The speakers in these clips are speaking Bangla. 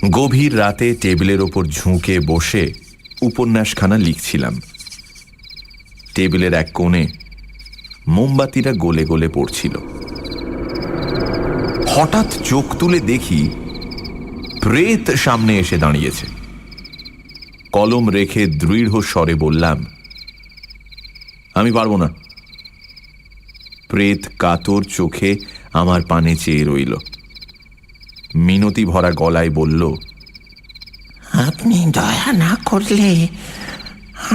গভীর রাতে টেবিলের ওপর ঝুঁকে বসে উপন্যাসখানা লিখছিলাম। টেবিলের এক কোণে মোমবাতিটা গলে গলে পড়ছিল। হঠাৎ চোখ তুলে দেখি প্রেত সামনে এসে দাঁড়িয়েছে। কলম রেখে দৃঢ় স্বরে বললাম, আমি পারব না। প্রেত কাতর চোখে আমার পানে চেয়ে রইল। মিনতি ভরা গলায় বলল, আপনি দয়া না করলে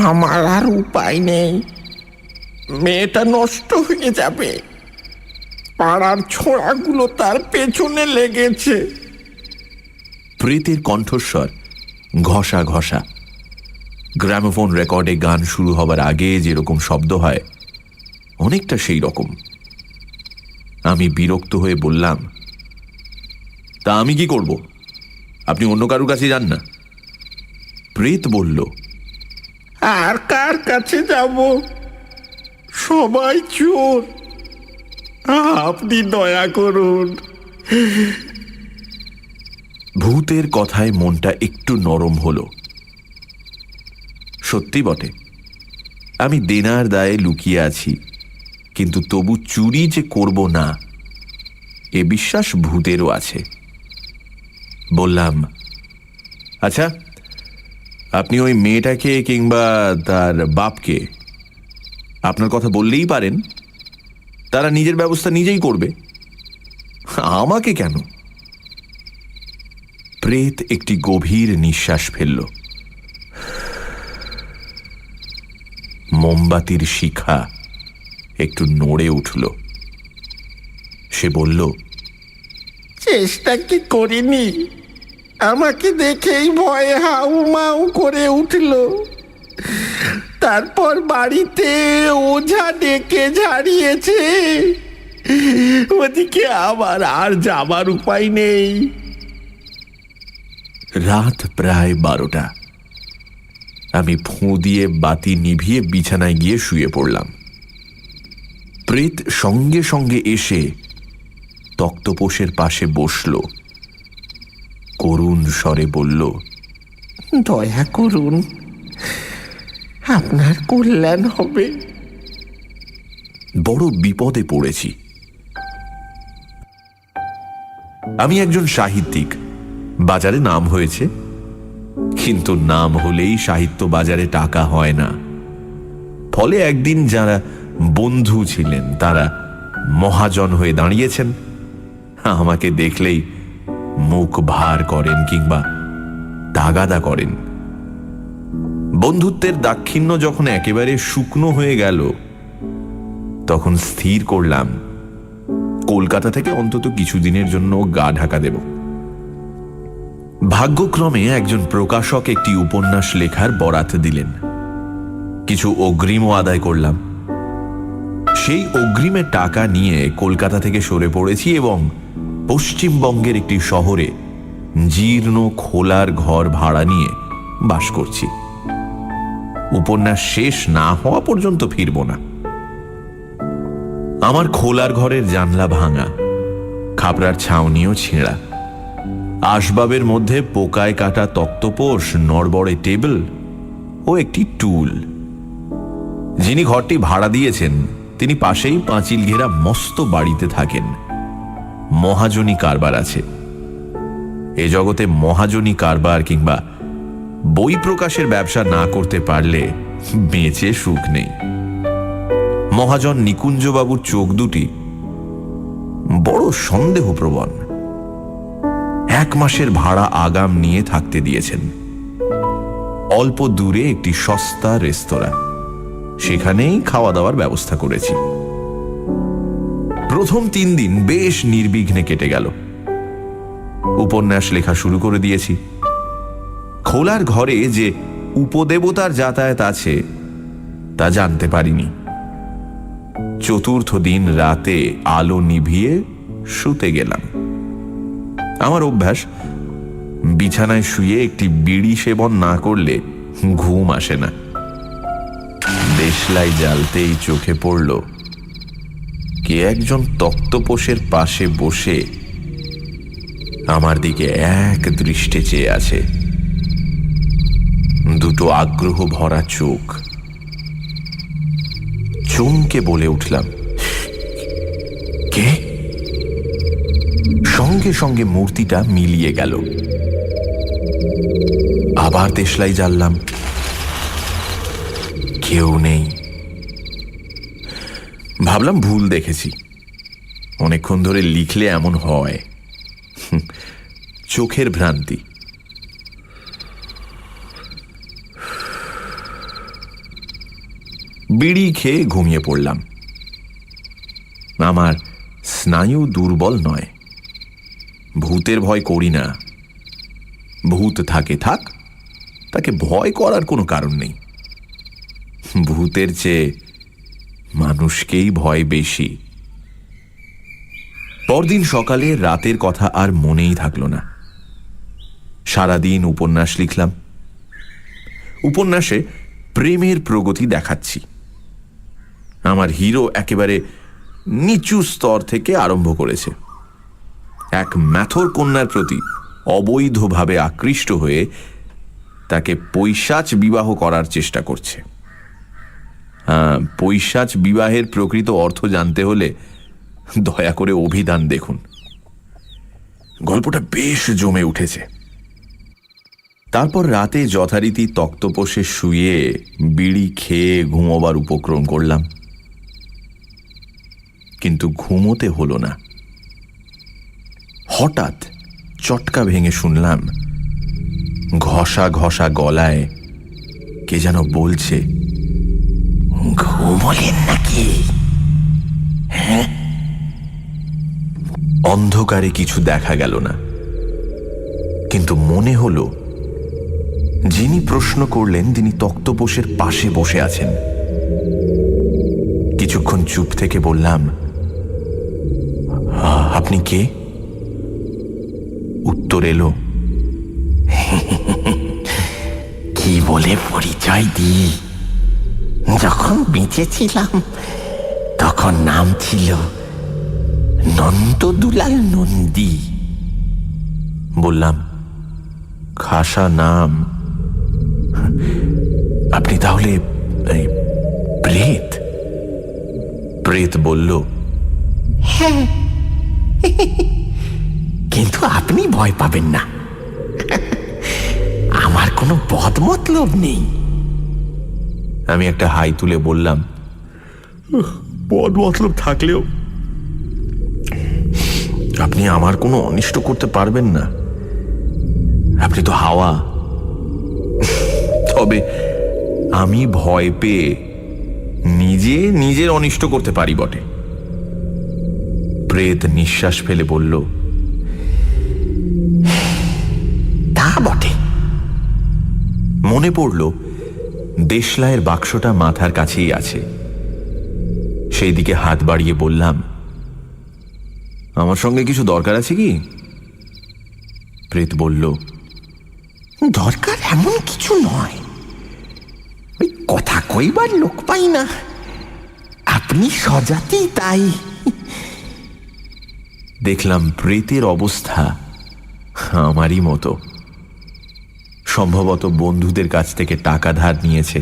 আমার আর উপায় নেই। মেয়েটা নষ্ট হয়ে যাবে। পাড়ার ছোড়াগুলো তার পেছনে লেগেছে। প্রেতের কণ্ঠস্বর ঘষা ঘষা। গ্রামোফোন রেকর্ডে গান শুরু হবার আগে যেরকম শব্দ হয়, অনেকটা সেই রকম। আমি বিরক্ত হয়ে বললাম, তা আমি কি করব? আপনি অন্য কারুর কাছে যান না। প্রেত বলল, আর কার কাছে যাব? সবাই চোর। আপনি দয়া করুন। ভূতের কথায় মনটা একটু নরম হল। সত্যি বটে, আমি দেনার দায়ে লুকিয়ে আছি, কিন্তু তবু চুরি যে করব না এ বিশ্বাস ভূতেরও আছে। বললাম, আচ্ছা, আপনি ওই মেয়েটাকে কিংবা তার বাপকে আপনার কথা বললেই পারেন, তারা নিজের ব্যবস্থা নিজেই করবে, আমাকে কেন? প্রেত একটি গভীর নিঃশ্বাস ফেলল। মোমবাতির শিখা একটু নড়ে উঠল। সে বলল, চেষ্টা কি করিনি? আমাকে দেখেই ভয়ে হাউমাউ করে উঠল। তারপর বাড়িতে ওঝা ডেকে ঝাড়িয়েছে। ওদিকে আবার আর যাবার উপায় নেই। রাত প্রায় 12টা। আমি ফুঁ দিয়ে বাতি নিভিয়ে বিছানায় গিয়ে শুয়ে পড়লাম। প্রেত সঙ্গে সঙ্গে এসে তক্তপোষের পাশে বসল। করুণ স্বরে বলল, দয়া করুন, আপনার কল্যাণ হবে। বড় বিপদে পড়েছি। আমি একজন সাহিত্যিক, বাজারে নাম হয়েছে, কিন্তু নাম হলেই সাহিত্য বাজারে টাকা হয় না। ফলে একদিন যারা বন্ধু ছিলেন তারা মহাজন হয়ে দাঁড়িয়েছেন, আমাকে দেখলেই মুখ ভার করেন কিংবা তাগাদা করেন। বন্ধুত্বের দাক্ষিণ্য যখন একেবারে শুকনো হয়ে গেল, তখন স্থির করলাম কলকাতা থেকে অন্তত কিছুদিনের জন্য গা ঢাকা দেব। ভাগ্যক্রমে একজন প্রকাশক একটি উপন্যাস লেখার বরাত দিলেন। কিছু অগ্রিমও আদায় করলাম। সেই অগ্রিমের টাকা নিয়ে কলকাতা থেকে সরে পড়েছি এবং পশ্চিমবঙ্গের একটি শহরে জীর্ণ খোলার ঘর ভাড়া নিয়ে বাস করছি। উপন্যাস শেষ না হওয়া পর্যন্ত ফিরব না। আমার খোলার ঘরের জানলা ভাঙা, খাপড়ার ছাউনিও ছেঁড়া। আসবাবের মধ্যে পোকায় কাটা তক্তপোষ, নড়বড়ে টেবিল ও একটি টুল। যিনি ঘরটি ভাড়া দিয়েছেন তিনি পাশেই পাঁচিল ঘেরা মস্ত বাড়িতে থাকেন। মহাজনী কারবার আছে। এ জগতে মহাজনী কারবার কিংবা বই প্রকাশের ব্যবসা না করতে পারলে বেঁচে সুখ নেই। মহাজন নিকুঞ্জবাবুর চোখ দুটি বড় সন্দেহপ্রবণ। 1 মাসের ভাড়া আগাম নিয়ে থাকতে দিয়েছেন। অল্প দূরে একটি সস্তা রেস্তোরাঁ, সেখানেই খাওয়া দাওয়ার ব্যবস্থা করেছি। প্রথম 3 দিন বেশ নির্বিঘ্নে কেটে গেল। উপন্যাস লেখা শুরু করে দিয়েছি। খোলার ঘরে যে উপদেবতার যাতায়াত আছে তা জানতে পারিনি। চতুর্থ দিন রাতে আলো নিভিয়ে শুতে গেলাম। আমার অভ্যাস, বিছানায় শুয়ে একটি বিড়ি সেবন না করলে ঘুম আসে না। দেশলাই জ্বালতেই চোখে পড়ল কে একজন তক্তপোষের পাশে বসে আমার দিকে এক দৃষ্টে চেয়ে আছে, দুটো আগ্রহ ভরা চোখ। চমকে বলে উঠলাম, কে? সঙ্গে সঙ্গে মূর্তিটা মিলিয়ে গেল। আবার দেশলাই জ্বাললাম, কেউ নেই। ভাবলাম ভুল দেখেছি, অনেকক্ষণ ধরে লিখলে এমন হয়, চোখের ভ্রান্তি। বিড়ি খেয়ে ঘুমিয়ে পড়লাম। আমার স্নায়ু দুর্বল নয়, ভূতের ভয় করি না। ভূত থাকে থাক, তাকে ভয় করার কোনো কারণ নেই। ভূতের চেয়ে মানুষকেই ভয় বেশি। পরদিন সকালে রাতের কথা আর মনেই থাকলো না। সারাদিন উপন্যাস লিখলাম। উপন্যাসে প্রেমের প্রগতি দেখাচ্ছি। আমার হিরো একেবারে নিচু স্তর থেকে আরম্ভ করেছে। এক ম্যাথর কন্যার প্রতি অবৈধভাবে আকৃষ্ট হয়ে তাকে পৈশাচ বিবাহ করার চেষ্টা করছে। পৈশাচ বিবাহের প্রকৃত অর্থ জানতে হলে দয়া করে অভিধান দেখুন। গল্পটা বেশ জমে উঠেছে। তারপর রাতে যথারীতি তক্তপোষে শুয়ে বিড়ি খেয়ে ঘুমোবার উপক্রম করলাম, কিন্তু ঘুমোতে হলো না। হঠাৎ চটকা ভেঙে শুনলাম ঘষা ঘষা গলায় কে যেন বলছে, ঘুমোলেন নাকি? হ্যাঁ। অন্ধকারে কিছু দেখা গেল না, কিন্তু মনে হলো যিনি প্রশ্ন করলেন তিনি তক্তপোষের পাশে বসে আছেন। কিছুক্ষণ চুপ থেকে বললাম, আপনি কে? উত্তর এলো, কি বলে পরিচয় দিই? যখন বেঁচে ছিলাম তখন নাম ছিল নন্দদুলাল নন্দী। বললাম, খাসা নাম। আপনি তাহলে প্রেত? প্রেত বলল, হ্যাঁ, কিন্তু আপনি ভয় পাবেন না, আমার কোনো বদমতলব নেই। আমি একটা হাই তুলে বললাম, বদমতলব থাকলেও আপনি আমার কোনো অনিষ্ট করতে পারবেন না, আপনি তো হাওয়া। তবে আমি ভয় পেয়ে নিজের অনিষ্ট করতে পারি বটে। প্রেত নিঃশ্বাস ফেলে বলল, তা বটে। মনে পড়ল দেশলাইয়ের বাক্সটা মাথার কাছেই আছে। সেই দিকে হাত বাড়িয়ে বললাম, আমার সঙ্গে কিছু দরকার আছে কি? প্রেত বলল, দরকার এমন কিছু নয়, ওই কথা কইবার লোক পাই না, আপনি সজাতি তাই। দেখলাম প্রেতের অবস্থা আমারই মতো। সম্ভবত বন্ধুদের কাছ থেকে টাকা ধার নিয়েছে।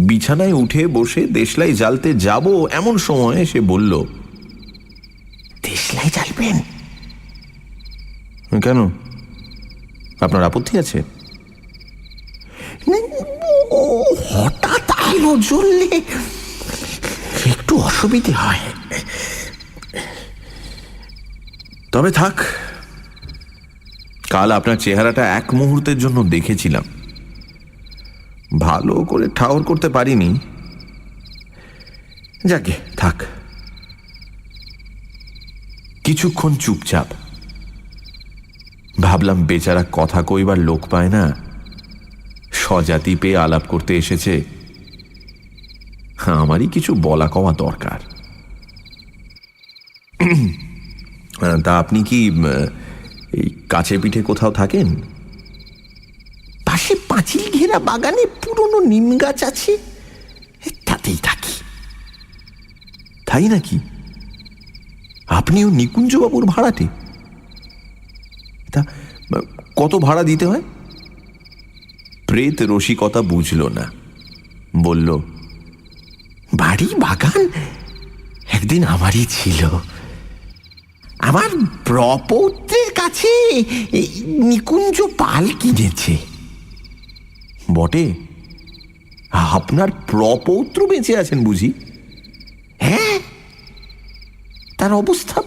বিছানায় উঠে বসে দেশলাই জ্বালতে যাব এমন সময় সে বলল, দেশলাই জ্বালবেন কেন? আপনার আপত্তি আছে? হঠাৎ আলো জ্বললে একটু অসুবিধে হয়। তবে থাক, কাল আপনার চেহারাটা এক মুহূর্তের জন্য দেখেছিলাম, ভালো করে ঠাউর করতে পারিনি। যাকে থাক। কিছুক্ষণ চুপচাপ। ভাবলাম বেচারা কথা কইবার লোক পায় না, স্বজাতি পেয়ে আলাপ করতে এসেছে, আমারই কিছু বলা কওয়া দরকার। তা আপনি কি এই কাছে পিঠে কোথাও থাকেন? পাশে পাঁচিল ঘেরা বাগানে পুরনো নিম গাছ আছে, তাতেই থাকি। তাই নাকি? আপনিও নিকুঞ্জবাবুর ভাড়াটে? তা কত ভাড়া দিতে হয়? প্রেত রসিকতা বুঝল না, বলল, বাড়ি বাগান একদিন আমারই ছিল। আমার প্রপৌত্রের কাছে এই নিকুঞ্জ পাল কিনেছে। বটে? আপনার প্রপৌত্র বেঁচে আছেন বুঝি? হ্যাঁ, তার অবস্থা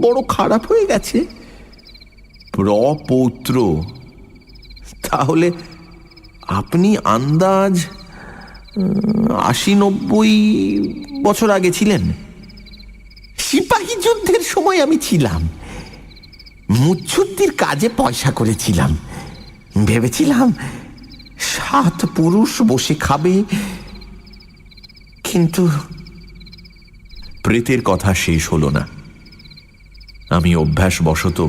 বড় খারাপ হয়ে গেছে। প্রপৌত্র? তাহলে আপনি আন্দাজ 80-90 বছর আগে ছিলেন? সিপাহী যুদ্ধের সময় আমি ছিলাম। মুচ্ছুদ্দির কাজে পয়সা করেছিলাম। ভেবেছিলাম 7 পুরুষ বসে খাবে, কিন্তু প্রেতের কথা শেষ হলো না। আমি অভ্যাসবশত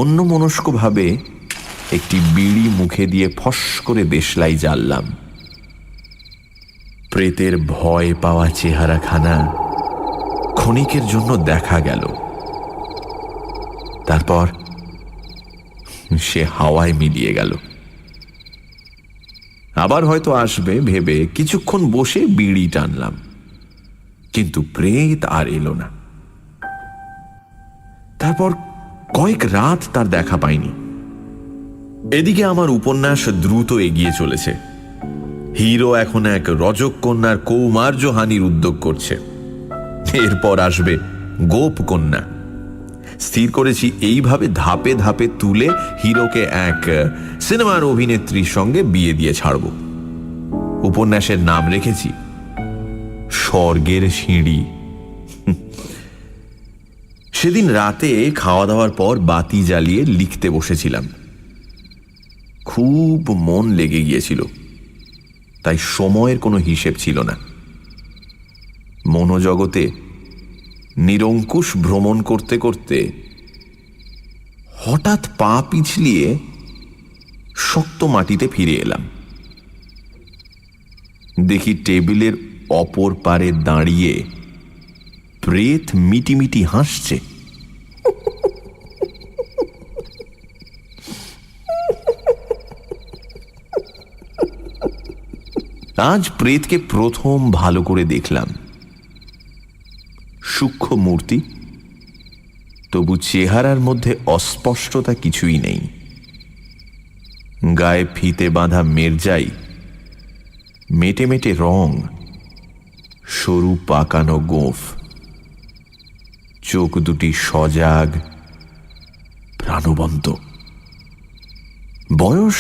অন্যমনস্কভাবে একটি বিড়ি মুখে দিয়ে ফস করে দেশলাই জ্বাললাম। প্রেতের ভয় পাওয়া চেহারাখানা ক্ষণিকের জন্য দেখা গেল, তারপর সে হাওয়ায় মিলিয়ে গেল। আবার হয়তো আসবে ভেবে কিছুক্ষণ বসে বিড়ি টানলাম, কিন্তু প্রেত আর এলো না। তারপর কয়েক রাত তার দেখা পাইনি। এদিকে আমার উপন্যাস দ্রুত এগিয়ে চলেছে। হিরো এখন এক রজককন্যার কৌমার্যহানির উদ্যোগ করছে। এরপর আসবে গোপ কন্যা। স্থির করেছি এইভাবে ধাপে ধাপে তুলে হিরোকে এক সিনেমার অভিনেত্রীর সঙ্গে বিয়ে দিয়ে ছাড়ব। উপন্যাসের নাম রেখেছি স্বর্গের সিঁড়ি। সেদিন রাতে খাওয়া দাওয়ার পর বাতি জ্বালিয়ে লিখতে বসেছিলাম। খুব মন লেগে গিয়েছিল, তাই সময়ের কোনো হিসেব ছিল না। মনোজগতে নিরঙ্কুশ ভ্রমণ করতে করতে হঠাৎ পা পিছলিয়ে শক্ত মাটিতে ফিরে এলাম। দেখি টেবিলের অপর পারে দাঁড়িয়ে প্রেত মিটিমিটি হাসছে। আজ প্রেতকে প্রথম ভালো করে দেখলাম। সূক্ষ্ম মূর্তি, তবু চেহারার মধ্যে অস্পষ্টতা কিছুই নেই। গায়ে ফিতে বাঁধা মেরজাই, মেটে মেটে রং, সরু পাকানো গোঁফ, চোখ দুটি সজাগ প্রাণবন্ত। বয়স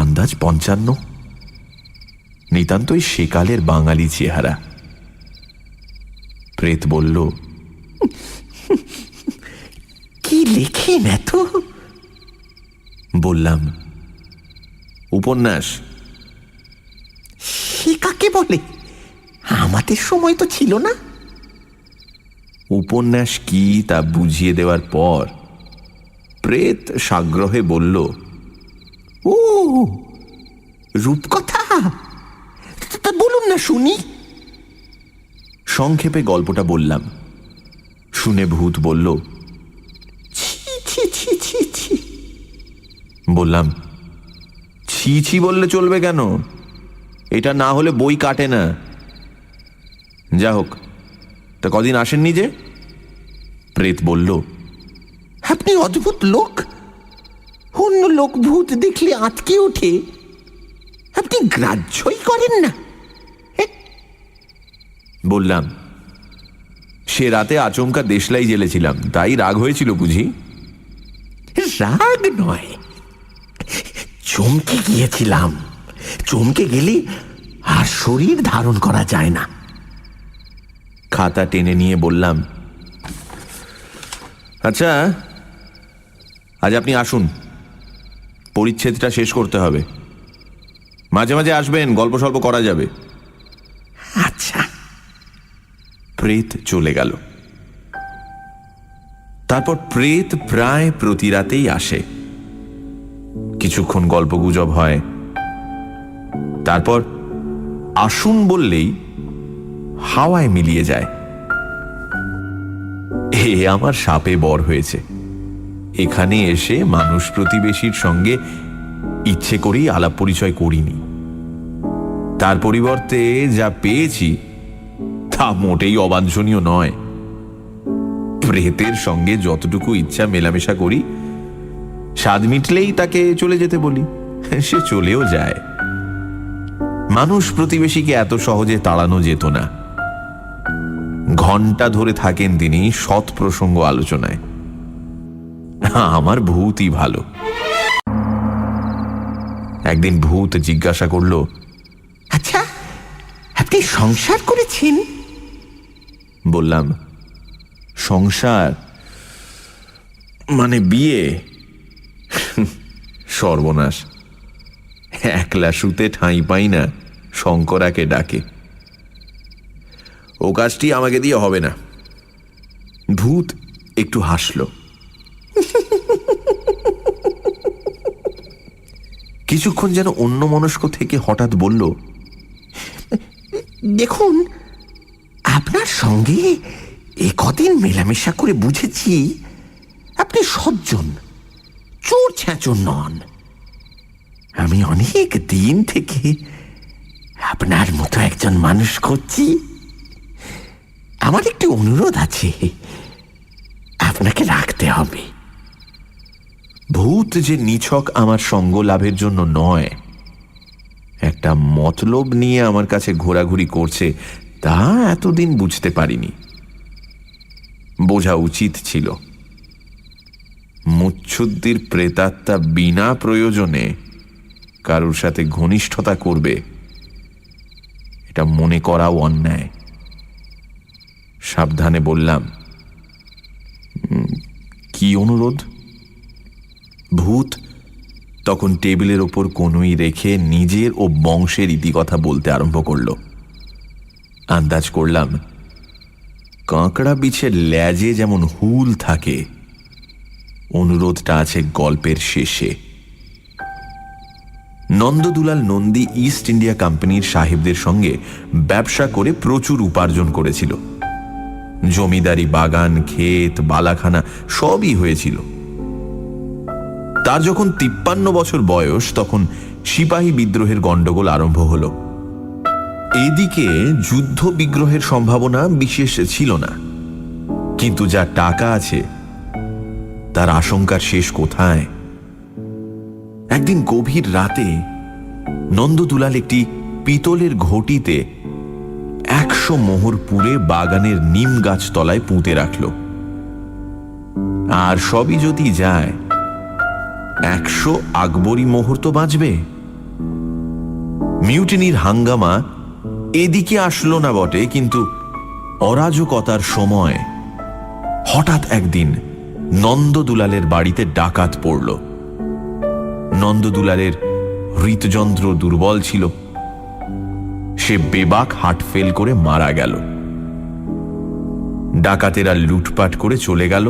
আন্দাজ 55। নিতান্তই সেকালের বাঙালি চেহারা। প্রেত বলল, কি লেখেন এত? বললাম, উপন্যাস। সে কাকে বলে? আমাদের সময় তো ছিল না। উপন্যাস কি তা বুঝিয়ে দেওয়ার পর প্রেত সাগ্রহে বলল, ও, রূপকথা। তা বলুন না শুনি। সংক্ষেপে গল্পটা বললাম। শুনে ভূত বলল, ছি ছি ছি ছি ছি। বললাম, ছি ছি বললে চলবে কেন? এটা না হলে বই কাটে না। যা হোক, তা কদিন আসেননি যে? প্রেত বলল, আপনি অদ্ভুত লোক। অন্য লোক ভূত দেখলে আটকে ওঠে, আপনি গ্রাহ্যই করেন না। বললাম, সে রাতে আচমকা দেশলাই জেলেছিলাম, তাই রাগ হয়েছিল বুঝি? রাগ নয়, চমকে গিয়েছিলাম। চমকে গেলে আর শরীর ধারণ করা যায় না। খাতা টেনে নিয়ে বললাম, আচ্ছা আজ আপনি আসুন, পরিচ্ছেদটা শেষ করতে হবে। মাঝে মাঝে আসবেন, গল্প সল্প করা যাবে। আচ্ছা। প্রেত চলে গেল। তারপর প্রেত প্রায় প্রতি রাতেই আসে। কিছুক্ষণ গল্পগুজব হয়, তারপর আসুন বললেই হাওয়ায় মিলিয়ে যায়। এ আমার সাপে বর হয়েছে। এখানে এসে মানুষ প্রতিবেশীর সঙ্গে ইচ্ছে করেই আলাপ পরিচয় করিনি। তার পরিবর্তে যা পেয়েছি তা মোটেই অবাঞ্ছনীয় নয়। প্রেতের সঙ্গে যতটুকু ইচ্ছা মেলামেশা করি, স্বাদ মিটলেই তাকে চলে যেতে বলি, সে চলেও যায়। মানুষ প্রতিবেশীকে এত সহজে তাড়ানো যেত না। ঘন্টা ধরে থাকেন তিনি সৎ প্রসঙ্গ আলোচনায়। আমার ভূতই ভালো। একদিন ভূত জিজ্ঞাসা করল, আচ্ছা, আপনি সংসার করেছেন? বললাম, সংসার মানে বিয়ে? সর্বনাশ, একলা শুতে ঠাঁই পাই না, শঙ্করাকে ডাকে। ও কাজটি আমাকে দিয়ে হবে না। ভূত একটু হাসল। কিছুক্ষণ যেন অন্যমনস্ক থেকে হঠাৎ বলল, দেখুন, আপনার সঙ্গে কদিন মেলামেশা করে বুঝেছি আপনি সজ্জন, চোর ছ্যাঁচর নন। আমি অনেক দিন থেকে আপনার মতো একজন মানুষ করছি। আমার একটি অনুরোধ আছে, আপনাকে রাখতে হবে। ভূত যে নিছক আমার সঙ্গ লাভের জন্য নয়, একটা মতলব নিয়ে আমার কাছে ঘোরাঘুরি করছে, তা এতদিন বুঝতে পারিনি। বোঝা উচিত ছিল। মুচ্ছুদ্দির প্রেতাত্মা বিনা প্রয়োজনে কারোর সাথে ঘনিষ্ঠতা করবে, এটা মনে করাও অন্যায়। সাবধানে বললাম, কি অনুরোধ? ভূত তখন টেবিলের ওপর কনুই রেখে নিজের ও বংশের ইতিকথা বলতে আরম্ভ করল। আন্দাজ করলাম, কাঁকড়া বিছের ল্যাজে যেমন হুল থাকে, অনুরোধটা আছে গল্পের শেষে। নন্দদুলাল নন্দী ইস্ট ইন্ডিয়া কোম্পানির সাহেবদের সঙ্গে ব্যবসা করে প্রচুর উপার্জন করেছিল। জমিদারি, বাগান, ক্ষেত, বালাখানা সবই হয়েছিল। তার যখন 53 বছর বয়স, তখন সিপাহী বিদ্রোহের গন্ডগোল আরম্ভ হল। এদিকে যুদ্ধ বিগ্রহের সম্ভাবনা বিশেষ ছিল না, কিন্তু যা টাকা আছে তার আশঙ্কার শেষ কোথায়? একদিন গভীর রাতে নন্দদুলাল একটি পিতলের ঘটিতে 100 মোহর পুড়ে বাগানের নিম গাছ তলায় পুঁতে রাখল। আর সবই যদি যায়, 100 আকবরী মোহর তো বাঁচবে। মিউটিনির হাঙ্গামা এদিকে আসলো না বটে, কিন্তু অরাজকতার সময় হঠাৎ একদিন নন্দদুলালের বাড়িতে ডাকাত পড়ল। নন্দদুলালের হৃৎযন্ত্র দুর্বল ছিল, সে বেবাক হার্ট ফেল করে মারা গেল। ডাকাতেরা লুটপাট করে চলে গেল।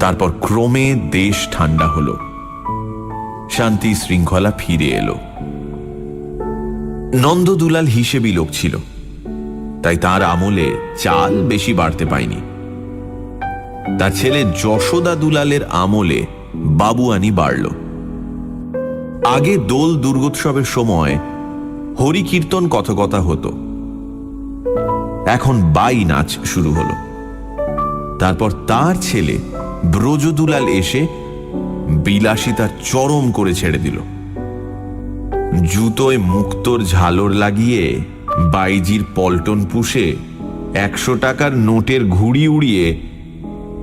তারপর ক্রমে দেশ ঠান্ডা হলো, শান্তি শৃঙ্খলা ফিরে এলো। নন্দদুলাল হিসেবি লোক ছিল, তাই তার আমলে চাল বেশি বাড়তে পায়নি। তার ছেলে যশোদা দুলালের আমলে বাবুয়ানি বাড়ল। আগে দোল দুর্গোৎসবের সময় হরিকীর্তন কথকথা হতো, এখন বাই নাচ শুরু হলো। তারপর তার ছেলে ব্রজদুলাল এসে বিলাসিতা চরম করে ছেড়ে দিল। জুতোয় মুক্তোর ঝালর লাগিয়ে বাইজির পল্টন পুষে 100 টাকার নোটের ঘুড়ি উড়িয়ে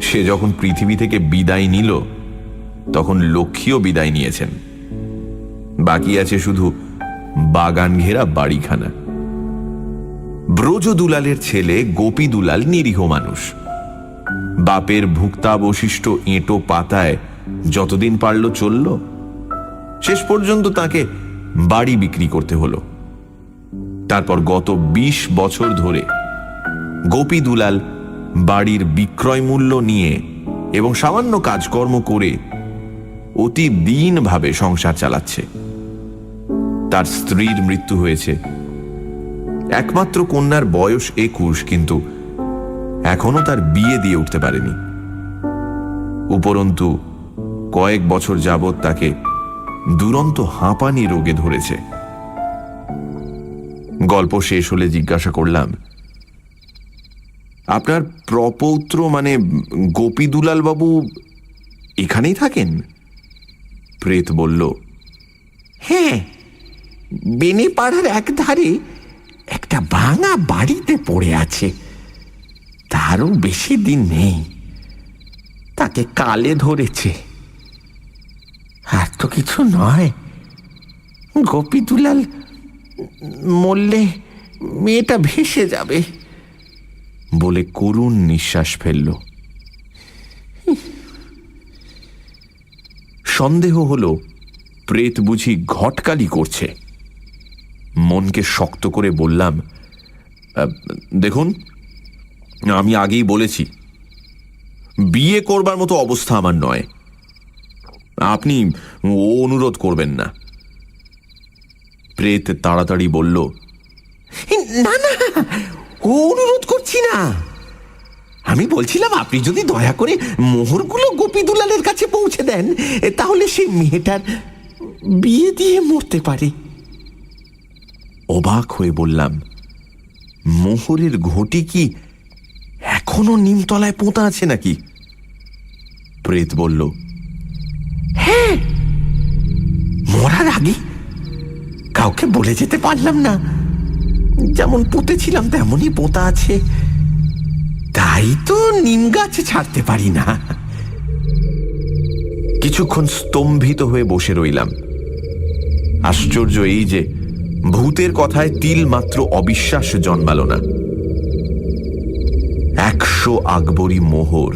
সে যখন পৃথিবী থেকে বিদায় নিল, তখন লক্ষ্মীও বিদায় নিয়েছেন। বাকি আছে শুধু বাগান ঘেরা বাড়িখানা। ব্রজদুলালের ছেলে গোপীদুলাল নিরীহ মানুষ। বাপের ভুক্তাবশিষ্ট এঁটো পাতায় যতদিন পারল চলল, শেষ পর্যন্ত তাকে বাড়ি বিক্রি করতে হলো। তারপর গত 20 বছর ধরে গোপীদুলাল বাড়ির বিক্রয় মূল্য নিয়ে এবং সামান্য কাজকর্ম করে অতি দীনভাবে সংসার চালাচ্ছে। তার স্ত্রীর মৃত্যু হয়েছে। একমাত্র কন্যার বয়স 21, কিন্তু এখনো তার বিয়ে দিয়ে উঠতে পারেনি। উপরন্তু কয়েক বছর যাবৎ তাকে দুরন্ত হাঁপানি রোগে ধরেছে। গল্প শেষ হলে জিজ্ঞাসা করলাম, আপনার প্রপৌত্র মানে গোপীদুলাল বাবু এখানেই থাকেন? প্রেত বলল, হ্যাঁ, বেনেপাড়ার একধারে একটা ভাঙা বাড়িতে পড়ে আছে। তারও বেশি দিন নেই, তাকে কালে ধরেছে। আর তো কিছু নয়, গোপীদুলাল মরলে মেয়েটা ভেসে যাবে বলে করুণ নিঃশ্বাস ফেলল। সন্দেহ হলো প্রেত বুঝি ঘটকালি করছে। মনকে শক্ত করে বললাম, দেখুন, আমি আগেই বলেছি বিয়ে করবার মতো অবস্থা আমার নয়, আপনি ও অনুরোধ করবেন না। প্রেত তাড়াতাড়ি বলল, না না, ও অনুরোধ করছি না। আমি বলছিলাম, আপনি যদি দয়া করে মোহরগুলো গোপীদুলালের কাছে পৌঁছে দেন, তাহলে সেই মেয়েটার বিয়ে দিয়ে মরতে পারে। অবাক হয়ে বললাম, মোহরের ঘটি কি এখনো নিমতলায় পোঁতা আছে নাকি? প্রেত বলল, হ্যাঁ, মরার আগে কাউকে বলে যেতে পারলাম না। যেমন পুঁতেছিলাম তেমনই পোঁতা আছে, তাই তো নিম গাছ ছাড়তে পারি না। কিছুক্ষণ স্তম্ভিত হয়ে বসে রইলাম। আশ্চর্য এই যে ভূতের কথায় তিল মাত্র অবিশ্বাস জন্মালো না। 100 আকবরী মোহর।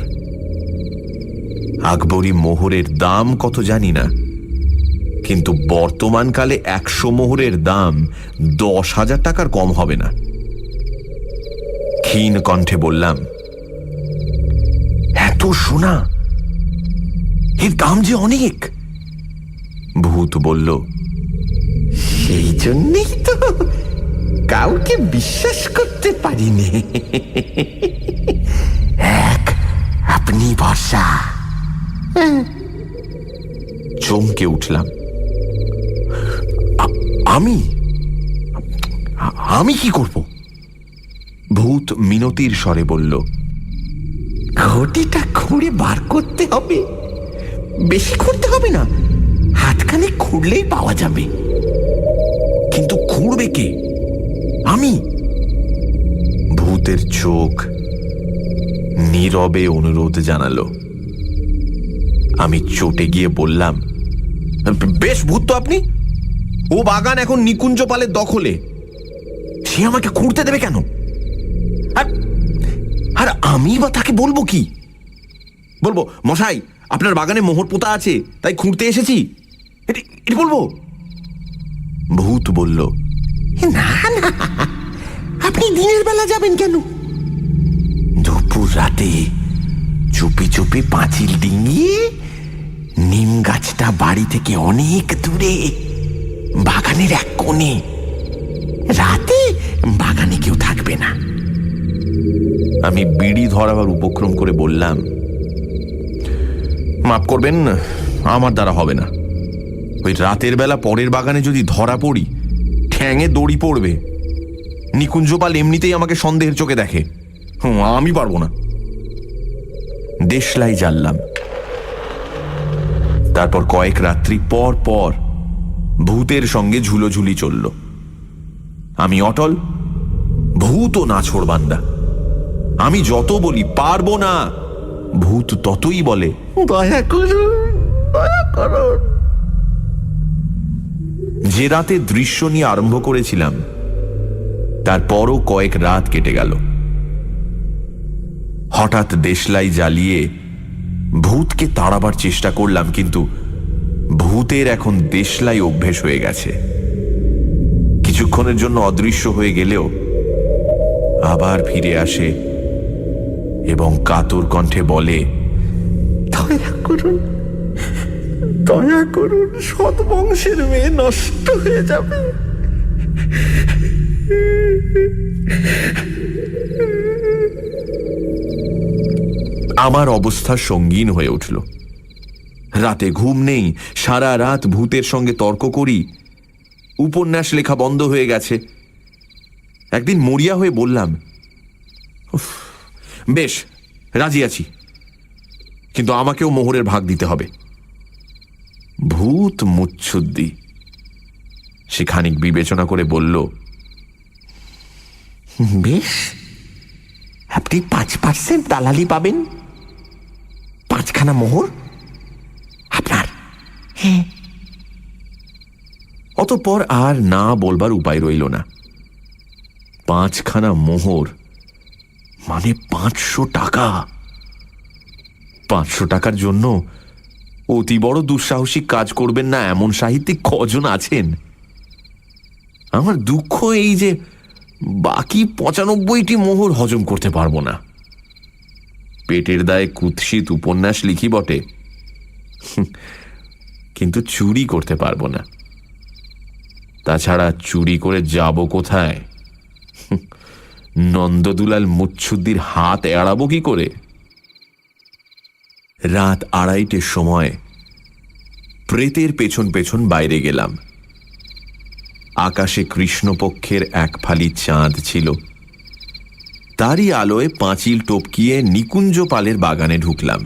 আকবরী মোহরের দাম কত জানি না, কিন্তু বর্তমানকালে 100 মোহরের দাম 10,000 টাকার কম হবে না। ক্ষীণ কণ্ঠে বললাম, এত সোনা, এর দাম যে অনেক। ভূত বলল, সেই জন্যই তো কাউকে বিশ্বাস করতে পারিনি। আপনি ভরসা। চমকে উঠলাম। আমি আমি কি করব? ভূত মিনতির স্বরে বলল, ঘটিটা খুঁড়ে বার করতে হবে। বেশি খুঁড়তে হবে না, হাতখানে খুঁড়লেই পাওয়া যাবে। কিন্তু খুঁড়বে কে? আমি? ভূতের চোখ নীরবে অনুরোধ জানালো। আমি চটে গিয়ে বললাম, বেশ ভূত তো আপনি, ও বাগান এখন নিকুঞ্জ পালের দখলে, সে আমাকে খুঁড়তে দেবে কেন? আর আমি বা তাকে বলবো কি? বলবো, মশাই, আপনার বাগানে মোহর পোতা আছে, তাই খুঁড়তে এসেছি, এটি বলবো? ভূত বলল, না না, আপনি দিনের বেলা যাবেন কেন? দুপুর রাতে চুপি চুপি পাঁচিল ডিঙিয়ে নিম গাছটা বাড়ি থেকে অনেক দূরে, বাগানের এক কোণে। রাতে বাগানে কেউ থাকবে না। আমি বিড়ি ধরাবার উপক্রম করে বললাম, মাফ করবেন, আমার দ্বারা হবে না। ওই রাতের বেলা পরের বাগানে যদি ধরা পড়ি, ঠ্যাঙে দড়ি পড়বে। নিকুঞ্জপাল এমনিতেই আমাকে সন্দেহের চোখে দেখে। আমি পারবো না। দেশলাই জ্বাললাম। তারপর কয়েক রাত্রি পর পর ভূতের সঙ্গে ঝুলোঝুলি চলল। আমি অটল, ভূত না ছোড়বান্দা। আমি যত বলি পারবো না, ভূত ততই বলে, দয়া করুন, দয়া করুন। যে রাতে দৃশ্য নিয়ে আরম্ভ করেছিলাম, তারপরও কয়েক রাত কেটে গেল। হঠাৎ দেশলাই জ্বালিয়ে ভূতকে তাড়াবার চেষ্টা করলাম, কিন্তু ভূতের এখন দেশলাই অভ্যেস হয়ে গেছে। কিছুক্ষণের জন্য অদৃশ্য হয়ে গেলেও আবার ফিরে আসে এবং কাতর কণ্ঠে বলে, দয়া করুন, দয়া করুন, সৎ বংশের মেয়ে নষ্ট হয়ে যাবে। আমার অবস্থা সঙ্গীন হয়ে উঠল। রাতে ঘুম নেই, সারা রাত ভূতের সঙ্গে তর্ক করি, উপন্যাস লেখা বন্ধ হয়ে গেছে। একদিন মরিয়া হয়ে বললাম, "উফ, বেশ, রাজি আছি, কিন্তু আমাকেও মোহরের ভাগ দিতে হবে।" ভূত মুচ্ছুদ্দি। সে খানিক বিবেচনা করে বলল, বেশ, আপনি 5% দালালি পাবেন, 5খানা মোহর আপনার। হ্যাঁ। অতঃপর আর না বলবার উপায় রইল না। 5খানা মোহর মানে 500 টাকা। 500 টাকার জন্য অতি বড় দুঃসাহসিক কাজ করবেন না এমন সাহিত্যিক কজন আছেন? আমার দুঃখ এই যে বাকি 95টি মোহর হজম করতে পারবো না। পেটের দায়ে কুৎসিত উপন্যাস লিখি বটে, কিন্তু চুরি করতে পারবো না। তাছাড়া চুরি করে যাব কোথায়? নন্দদুলাল মুচ্ছুদ্দির হাত এড়াবো কি করে? রাত 2:30টার সময় প্রেতের পেছন পেছন বাইরে গেলাম। আকাশে কৃষ্ণপক্ষের এক ফালি চাঁদ ছিল। তারই আলোয় পাঁচিল টপকিয়ে নিকুঞ্জ পালের বাগানে ঢুকলাম।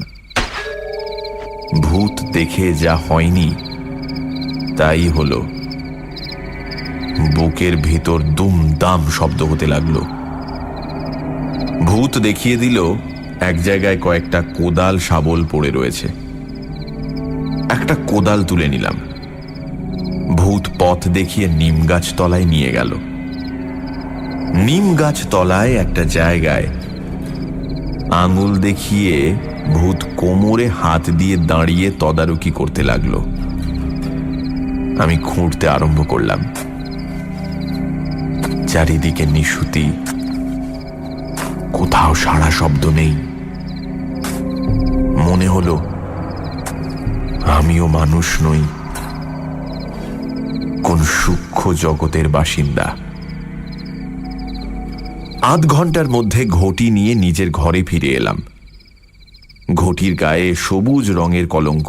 ভূত দেখে যা হয়নি তাই হলো। বুকের ভিতর দুমদাম শব্দ হতে লাগলো। ভূত দেখিয়ে দিল এক জায়গায় কয়েকটা কোদাল শাবল পড়ে রয়েছে। একটা কোদাল তুলে নিলাম। ভূত পথ দেখিয়ে নিম গাছ তলায় নিয়ে গেল। নিম গাছ তলায় একটা জায়গায় আঙুল দেখিয়ে ভূত কোমরে হাত দিয়ে দাঁড়িয়ে তদারকি করতে লাগলো। আমি খুঁড়তে আরম্ভ করলাম। চারিদিকে নিশুতি, কোথাও সাড়া শব্দ নেই। মনে হলো আমিও মানুষ নই, কোন সূক্ষ্ম জগতের বাসিন্দা। আধ ঘন্টার মধ্যে ঘটি নিয়ে নিজের ঘরে ফিরে এলাম। ঘটির গায়ে সবুজ রঙের কলঙ্ক,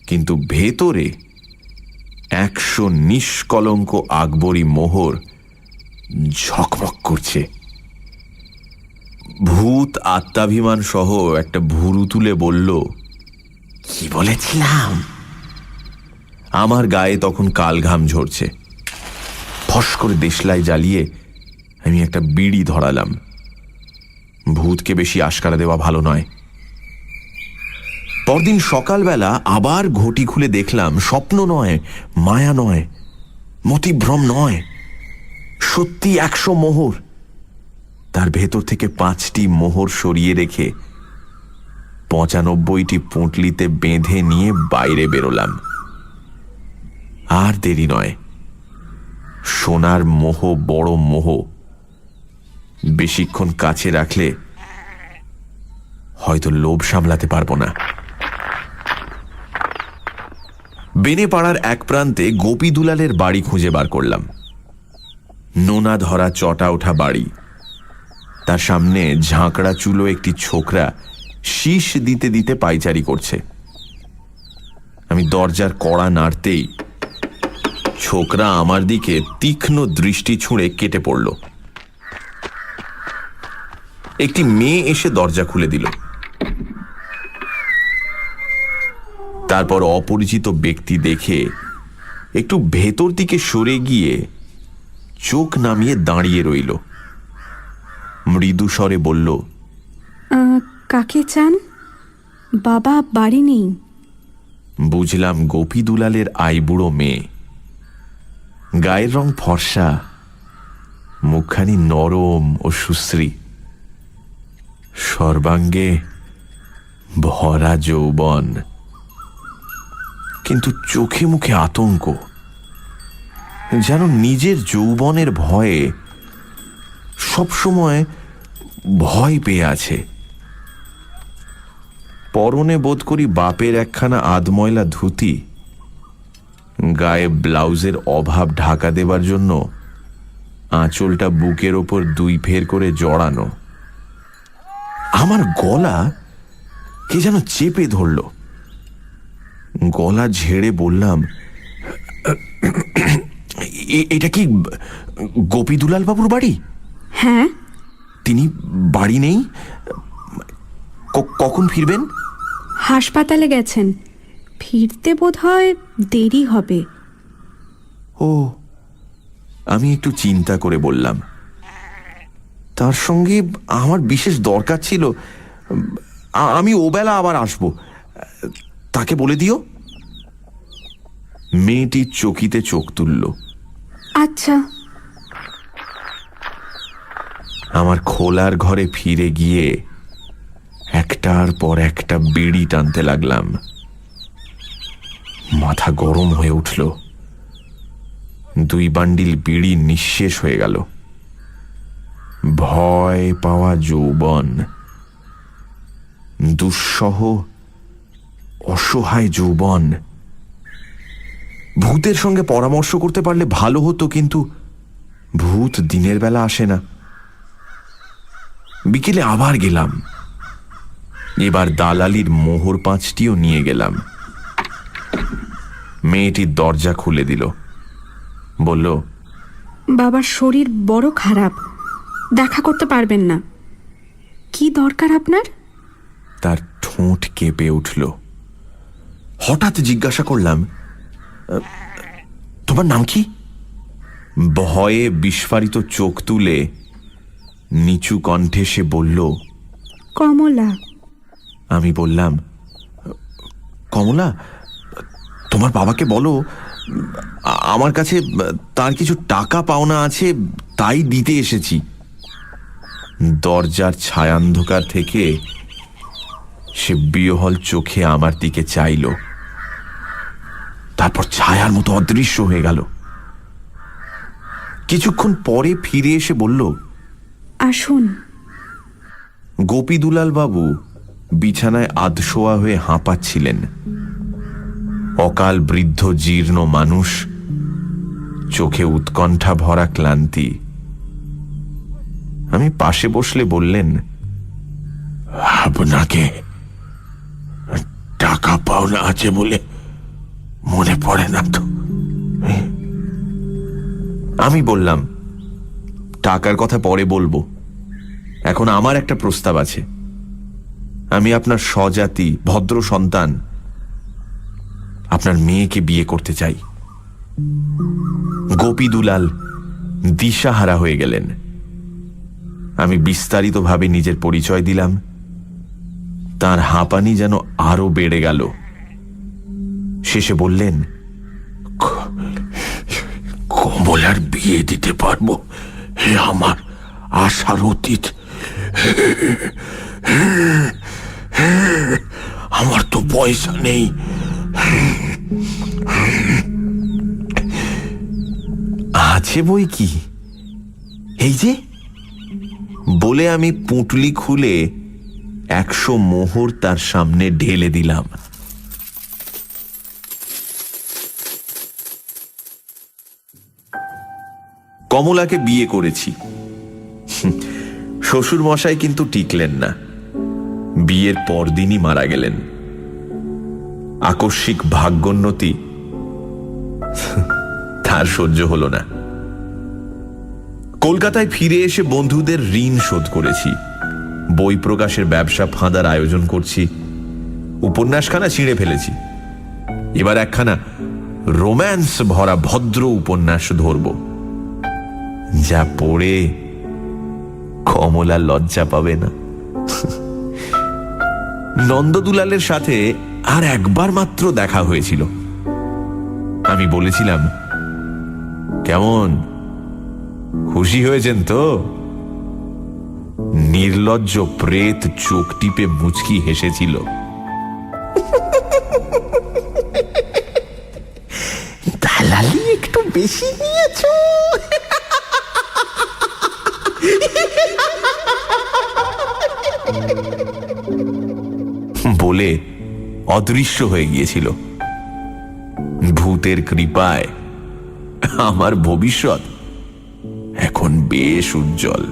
কিন্তু ভেতরে 100 নিষ্কলঙ্ক আকবরী মোহর ঝকমক করছে। ভূত আত্মাভিমান সহ একটা ভুরু তুলে বলল, কি বলেছিলাম? আমার গায়ে তখন কালঘাম ঝরছে। ফস করে দেশলাই জ্বালিয়ে আমি একটা বিড়ি ধরালাম। ভূতকে বেশি আশকারা দেওয়া ভালো নয়। পরদিন সকালবেলা আবার ঘটি খুলে দেখলাম স্বপ্ন নয়, মায়া নয়, মতিভ্রম নয়, সত্যি 100 মোহর। তার ভেতর থেকে 5টি মোহর সরিয়ে রেখে 95টি পুঁটলিতে বেঁধে নিয়ে বাইরে বেরোলাম। আর দেরি নয়। সোনার মোহ বড় মোহ, বেশিক্ষণ কাছে রাখলে হয়তো লোভ সামলাতে পারবো না। বেনেপাড়ার এক প্রান্তে গোপী দুলালের বাড়ি খুঁজে বার করলাম। নোনা ধরা চটা ওঠা বাড়ি। তার সামনে ঝাঁকড়া চুলো একটি ছোকরা শীষ দিতে দিতে পায়চারি করছে। আমি দরজার কড়া নাড়তেই ছোকরা আমার দিকে তীক্ষ্ণ দৃষ্টি ছুঁড়ে কেটে পড়ল। একটি মেয়ে এসে দরজা খুলে দিল। তারপর অপরিচিত ব্যক্তি দেখে একটু ভেতর দিকে সরে গিয়ে চোখ নামিয়ে দাঁড়িয়ে রইল। মৃদু স্বরে বলল, কাকে চান? বাবা বাড়ি নেই। বুঝলাম গোপী দুলালের আইবুড়ো মেয়ে। গায়ের রং ফর্সা, মুখখানি নরম ও সুশ্রী, সর্বাঙ্গে ভরা যৌবন, কিন্তু চোখে মুখে আতঙ্ক, যেন নিজের যৌবনের ভয়ে সবসময় ভয় পেয়ে আছে। পরনে বোধ করি বাপের একখানা আধময়লা ধুতি, গায়ে ব্লাউজের অভাব ঢাকা দেবার জন্য আঁচলটা বুকের ওপর 2 ফের করে জড়ানো। আমার গলা কে যেন চেপে ধরল। গলা ঝেড়ে বললাম, এটা কি গোপী দুলাল বাবুর বাড়ি? হ্যাঁ। তিনি বাড়ি নেই? কখন ফিরবেন? হাসপাতালে গেছেন, ফিরতে বোধহয় দেরি হবে। ও, আমি একটু চিন্তা করে বললাম, তার সঙ্গে আমার বিশেষ দরকার ছিল, আমি ওবেলা আবার আসব, তাকে বলে দিও। মেয়েটি চকিতে চোখ তুলল। আচ্ছা। আমার খোলার ঘরে ফিরে গিয়ে একটার পর একটা বিড়ি টানতে লাগলাম। মাথা গরম হয়ে উঠল। 2 বান্ডিল বিড়ি নিঃশেষ হয়ে গেল। ভয় পাওয়া যৌবন, দুঃসহ অসহায় যৌবন। ভূতের সঙ্গে পরামর্শ করতে পারলে ভালো হতো, কিন্তু ভূত দিনের বেলা আসে না। বিকেলে আবার গেলাম। এবার দালালির মোহর 5টিও নিয়ে গেলাম। মেয়েটির দরজা খুলে দিল, বলল, বাবার শরীর বড় খারাপ, দেখা করতে পারবেন না। কি দরকার আপনার? তার ঠোঁট কেঁপে উঠল। হঠাৎ জিজ্ঞাসা করলাম, তোমার নাম কি? ভয়ে বিস্ফারিত চোখ তুলে নিচু কণ্ঠে সে বলল, কমলা। আমি বললাম, কমলা, তোমার বাবাকে বলো আমার কাছে তার কিছু টাকা পাওনা আছে, তাই দিতে এসেছি। দরজার ছায়ান্ধকার থেকে সে বিহ্বল চোখে আমার দিকে চাইল, তারপর ছায়ার মতো অদৃশ্য হয়ে গেল। কিছুক্ষণ পরে ফিরে এসে বলল, আসুন। গোপী দুলাল বাবু বিছানায় আধশোয়া হয়ে হাঁপাচ্ছিলেন। অকাল বৃদ্ধ জীর্ণ মানুষ, চোখে উৎকণ্ঠা ভরা ক্লান্তি। আমি পাশে বসলে বললেন, আপনাকে টাকা পাওনা আছে বলে মনে পড়ে না তো? আমি বললাম, টাকার কথা পরে বলবো, এখন আমার একটা প্রস্তাব আছে। আমি আপনার স্বজাতি ভদ্র সন্তান, আপনার মেয়েকে বিয়ে করতে চাই। গোপী দুলাল দিশাহারা হয়ে গেলেন। আমি বিস্তারিতভাবে নিজের পরিচয় দিলাম। তার হাঁপানি যেন আরো বেড়ে গেল। শেষে বললেন, কমলার বিয়ে দিতে পারবো, হে আমার আশার অতীত। আমার তো পয়সা নেই। আছে বই কি, এই যে, বলে আমি পুঁটলি খুলে 100 মোহর তার সামনে ঢেলে দিলাম। কমলাকে বিয়ে করেছি। শ্বশুর মশাই কিন্তু টিকলেন না, বিয়ের পরদিনই মারা গেলেন। আকস্মিক ভাগ্যোন্নতি তার সহ্য হলো না। কলকাতায় ফিরে এসে বন্ধুদের ঋণ শোধ করেছি, বই প্রকাশের ব্যবসা ফাঁদার আয়োজন করছি, উপন্যাসখানা ছিঁড়ে ফেলেছি। এবার একখানা রোম্যান্স ভরা ভদ্র উপন্যাস ধরব, যা পড়ে কমলা লজ্জা পাবে না। নন্দদুলালের সাথে আর একবার মাত্র দেখা হয়েছিল। আমি বলেছিলাম, কেমন, খুশি হয়েছেন তো? নির্লজ্জ প্রেত চোখ টিপে মুচকি হেসেছিল। দালালি একটু বেশি নিয়েছ। বলে অদৃশ্য হয়ে গিয়েছিল। ভূতের কৃপায় আমার ভবিষ্যৎ এখন বেশ উজ্জ্বল।